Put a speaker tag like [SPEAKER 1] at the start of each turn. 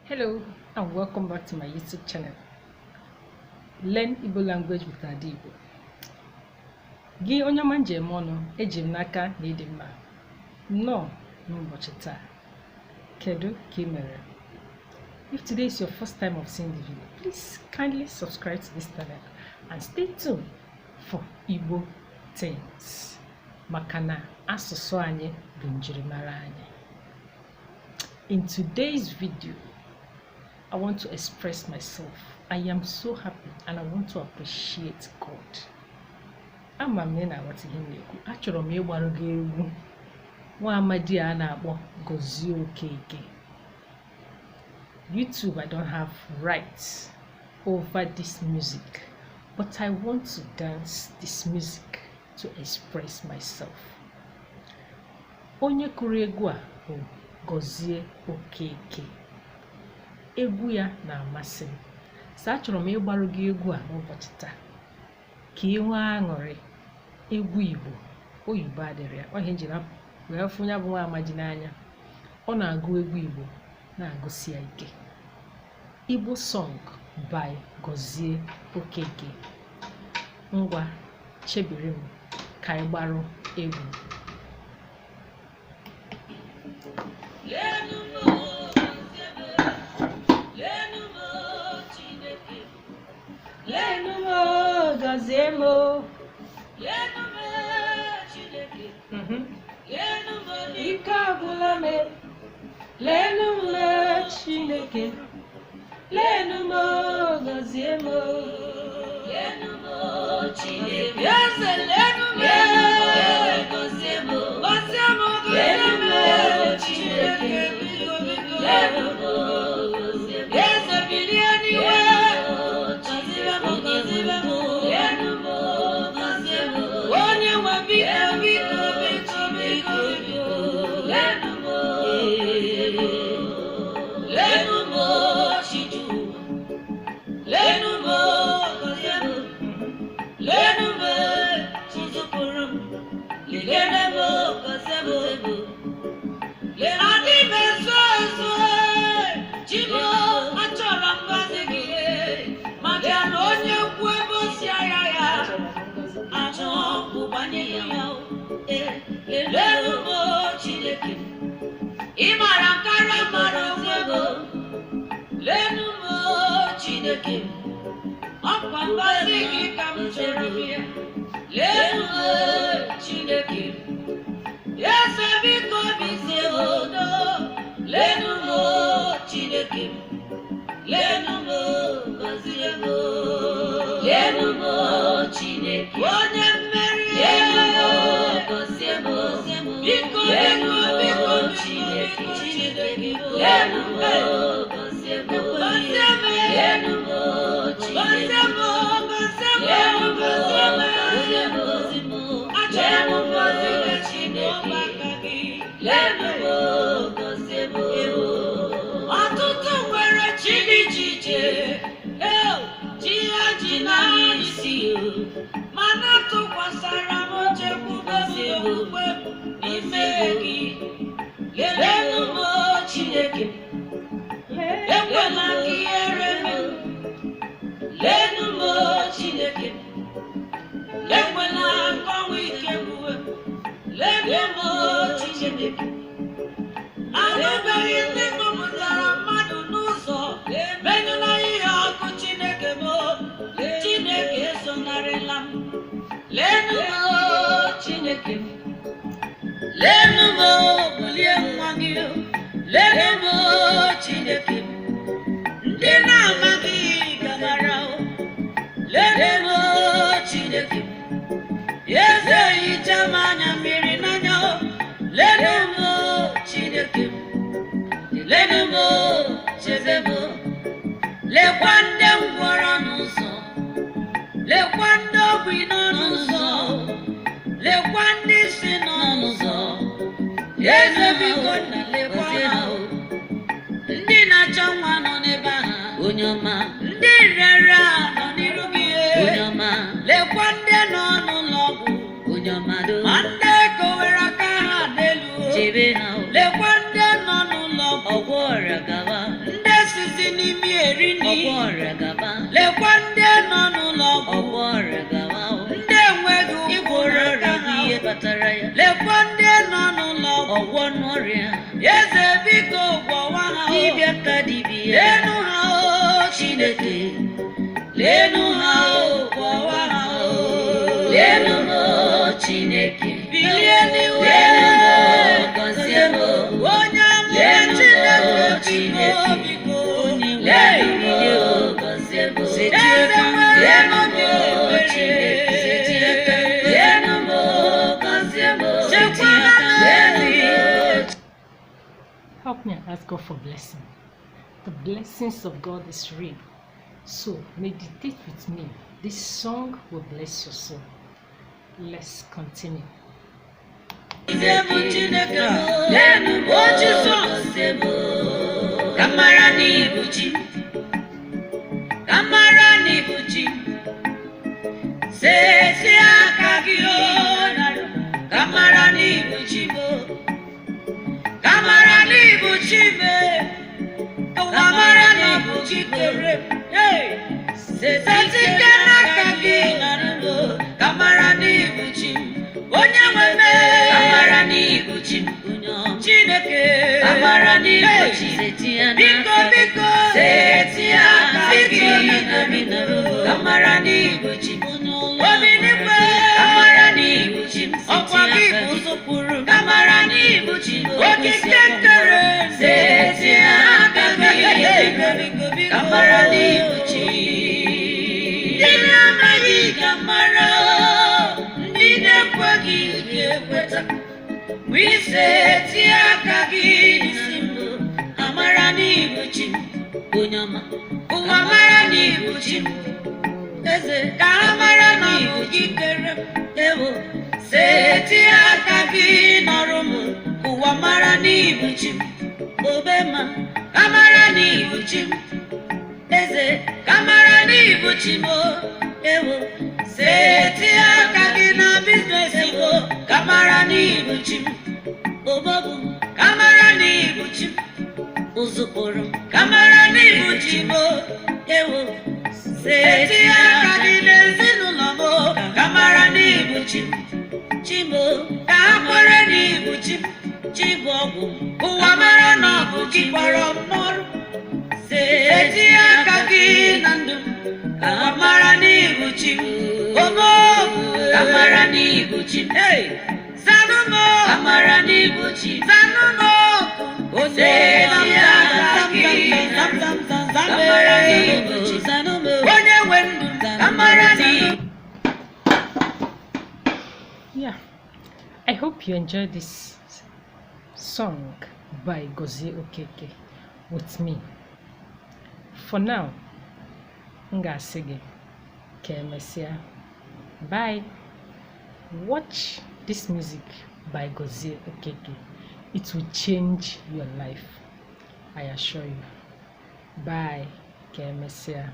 [SPEAKER 1] Hello and welcome back to my YouTube channel. Learn Igbo language with Igbo. Gị onye ọma njem ọnụ eji m n'aka na ịdị mma. Nnọọ n'ụbọchị taa. Kedu ka ị mere? If today is your first time of seeing the video, please kindly subscribe to this channel and stay tuned for Igbo things. Maka na asụsụ anyị bụ njirimara anyị. In today's video, I want to express myself. I am so happy and I want to appreciate God. Ama m na what ihe na-ekwu. Achọrọ m ịgbara gị egwu nwa amadi a na-akpọ Gozie Okeke. YouTube, I don't have rights over this music, but I want to dance this music to express myself. Onye kụrụ egwu a bụ Gozie Okeke. Egwu ya na-amasị m. Achọrọ m ịgbarụ gị egwu a n'ụbọchị taa ka ị nwee aṅụrị. Egwu Igbo, oyibo adịrị ya. Ọ ihe njiri wee fụ ya bụ nwa amaji n'anya. Ọ na-agụ egwu Igbo na-agụsi ya ike. Igbo song by Gozie Okeke. Ngwa chebiri m ka ị gbarụ egwu. Gozemo Ikabulame Lenume Chineke Lenumo Gozemo Lenumo Chineke Yes, Lenume Gozemo Gozemo Lenume Chineke Lenumo Gozemo Yes, Biliani Lenumo Chineke Ọkwa ngozi gị ka m chọrọ bịa. Lenumo Chineke Eze biko bizie odo. Lenumo Chineke Lenumo gozie m. Lenumo Chineke onye mmeri. Lenumo gozie m. Biko biko Chineke Lenumo ọtụtụ nwere chi dị iche iche. Chi ha ji n'isi mana tụkwasara m chekwube okwukwe n'ime gị. Lenumo Chineke ekwela ka ihere m. Lenumo Chineke ekwela ka ọnwụ ike gbuwe. Lenumo Chineke anụbeghị ndị kpọpụtara mmadụ n'ụzọ emenyụla ihe ọkụ Chineke m. Chineke esonarịla m. Lenumo Chineke Lenumo bulie nwa gị. Lenumo Chineke ndị na-amaghị gabara. Lenumo Chineke eze hicha m anya mmiri n'anya. Lenumo Chineke Lenumo chebe m. Lekwa ndị ngwọrọ n'ụzọ. Lekwa ndị ogbi nọ n'ụzọ. Lekwa ndị si nọ n'ụzọ. Eze biko na lekwa ha. Ndị na-achọ nwa nọ n'ebe ha. Onye ọma ndị rere nọ n'iru gị. Onye ọma lekwa ndị nọ n'ụlọ ọgwụ. Onye ọma ma ndị kowere aka ha n'elu. Chebe ha. Lekwa ndị nọ n'ụlọ ọgwụ ọrịa gawa. Ndị si na-eri nri
[SPEAKER 2] ọgwọ ọrịa gaba,
[SPEAKER 1] lekwa ndị nọ n'ụlọ ọgwụ
[SPEAKER 2] ọgwọ ọrịa gaba,
[SPEAKER 1] ndị enweghị
[SPEAKER 2] ịgwọrọ
[SPEAKER 1] ụgwọ
[SPEAKER 2] ọrịa bụ ihe kpatara ya,
[SPEAKER 1] lekwa ndị nọ n'ụlọ ọgwụ
[SPEAKER 2] ọgwọ n'ọrịa,
[SPEAKER 1] eze biko gwọwa ha
[SPEAKER 2] dibịa ka dibịa,
[SPEAKER 1] leenụ ha o
[SPEAKER 2] Chineke,
[SPEAKER 1] leenụ ha o gwọwa ha o
[SPEAKER 2] leenụ m Chineke,
[SPEAKER 1] bilie n'iwe
[SPEAKER 2] gọzie m,
[SPEAKER 1] onye amụma Chineke biko
[SPEAKER 2] leenụ m gọzie m,
[SPEAKER 1] eze nwere obi
[SPEAKER 2] Chineke, leenụ m gọzie m,
[SPEAKER 3] Help me and ask God for blessing. The blessings of God is real. So meditate with me. This song will bless your soul. Let's continue.
[SPEAKER 1] Chineke
[SPEAKER 2] amara n'ibuchi,
[SPEAKER 1] biko biko
[SPEAKER 2] setia amara n'ibuchi,
[SPEAKER 1] obi n'ikwe
[SPEAKER 2] amara n'ibuchi,
[SPEAKER 1] ọkwa gị bụ ụzọpụrụ
[SPEAKER 2] amara n'ibuchi,
[SPEAKER 1] okike kere
[SPEAKER 2] setia amara n'ibuchi,
[SPEAKER 1] ndị na-amaghị ga-amara ndị na-ekweghị ga-ekweta wise tie aka gị n'isi mbụ amara n'ibuchi
[SPEAKER 2] onye ọma,
[SPEAKER 1] ụwa mara n'ibuchi eze ka ha mara na ọ bụ gị kere ewo setie aka gị nọrọ m ụwa mara n'ibuchi obema ka mara n'ibuchi eze ka mara n'ibuchi m ewo setie aka gị na biznes igbo ka mara n'ibuchi obobu ka mara n'ibuchi
[SPEAKER 2] ụzụkpụrụ
[SPEAKER 1] ka mara n'ibuchi m ewo setie aka gị n'ezinụlọ m ka mara n'ibuchi chimo ka ha kwere n'ibuchi chibụ ọgwụ ụwa mara na ọ bụ gị kpọrọ m n'ọrụ setie aka gị na ndụ ka ha mara n'ibuchi obobu
[SPEAKER 2] ka mara n'ibuchi,
[SPEAKER 1] zanumo
[SPEAKER 2] amara n'ibuchi,
[SPEAKER 1] zanumo
[SPEAKER 2] setia aka gị amara n'ibuchi,
[SPEAKER 1] onye nwe ndụ amara n'ibuchi.
[SPEAKER 3] Yeah, I hope you enjoyed this song by Gozie Okeke with me. For now, nga sige kemesia. Bye. Watch this music by Gozie Okeke. It will change your life, I assure you. Bye. Kemesia.